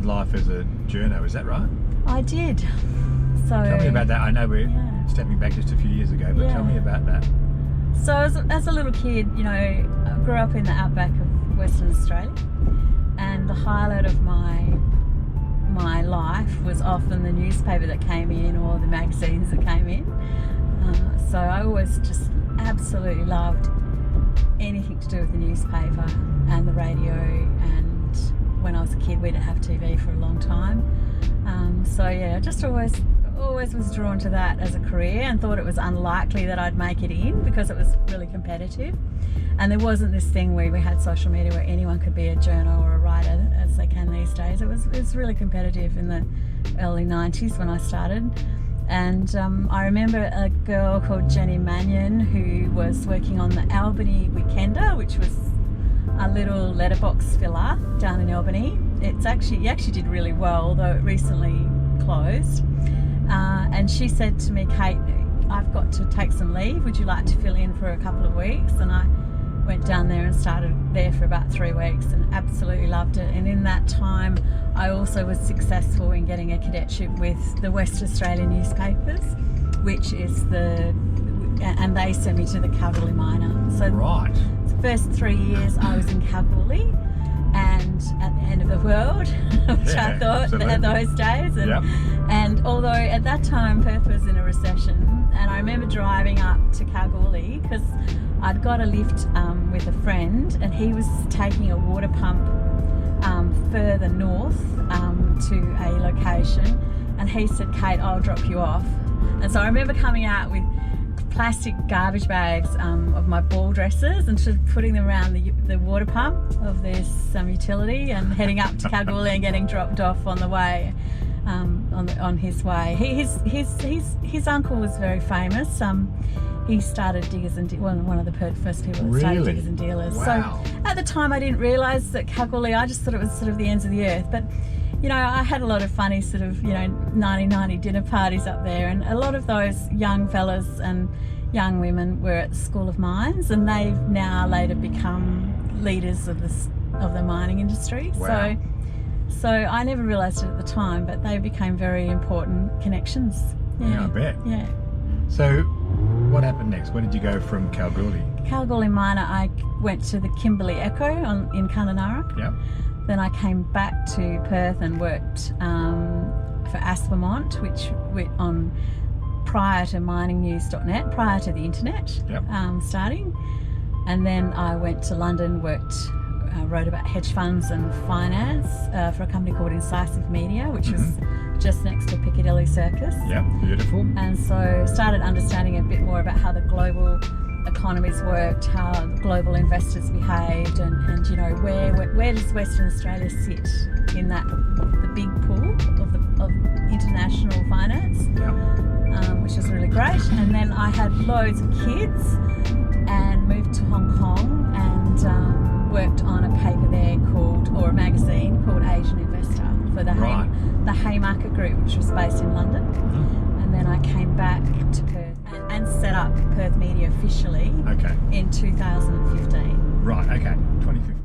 life as a journo, is that right? I did. So Tell me about that. I know we're stepping back just a few years ago, but tell me about that. So as a little kid, you know, I grew up in the outback of Western Australia, and the highlight of my life was often the newspaper that came in or the magazines that came in. So I always just absolutely loved anything to do with the newspaper and the radio, and when I was a kid we didn't have TV for a long time. So yeah, just always was drawn to that as a career, and thought it was unlikely that I'd make it in because it was really competitive, and there wasn't this thing where we had social media where anyone could be a journo or a writer as they can these days. It was really competitive in the early 90s when I started. And I remember a girl called Jenny Mannion who was working on the Albany Weekender, which was a little letterbox filler down in Albany. It actually did really well, though it recently closed. And she said to me, Kate, I've got to take some leave. Would you like to fill in for a couple of weeks? And I went down there and started there for about 3 weeks and absolutely loved it. And in that time, I also was successful in getting a cadetship with the West Australian newspapers, which is and they sent me to the Kalgoorlie Miner. So right. The first 3 years I was in Kalgoorlie, and at the end of the world, which I thought at those days. And although at that time Perth was in a recession, and I remember driving up to Kalgoorlie because I'd got a lift with a friend, and he was taking a water pump further north to a location, and he said, Kate, I'll drop you off. And so I remember coming out with plastic garbage bags of my ball dresses and just putting them around the water pump of this utility, and heading up to Kalgoorlie and getting dropped off on the way, on his way. His uncle was very famous. He started Diggers and one of the first people that started Diggers and Dealers. Wow. So at the time I didn't realise that Kalgoorlie, I just thought it was sort of the ends of the earth. But you know, I had a lot of funny sort of, 1990 dinner parties up there, and a lot of those young fellas and young women were at the School of Mines, and they've now later become leaders of the mining industry. Wow. So I never realised it at the time, but they became very important connections. Yeah, I bet. Yeah. So what happened next? Where did you go from Kalgoorlie? Kalgoorlie Miner, I went to the Kimberley Echo in Kununurra. Yep. Then I came back to Perth and worked for Aspermont, which on prior to miningnews.net, prior to the internet starting. And then I went to London, wrote about hedge funds and finance for a company called Incisive Media, which was just next to Piccadilly Circus. Yeah, beautiful. And so started understanding a bit more about how the global economies worked, how global investors behaved, and where does Western Australia sit in the big pool of international finance, which was really great. And then I had loads of kids and moved to Hong Kong and worked on a paper there or a magazine called Asian Investor for the Haymarket Group, which was based in London. And then I came back to Perth and set up Perth Media officially in 2015. Right, okay, 2015.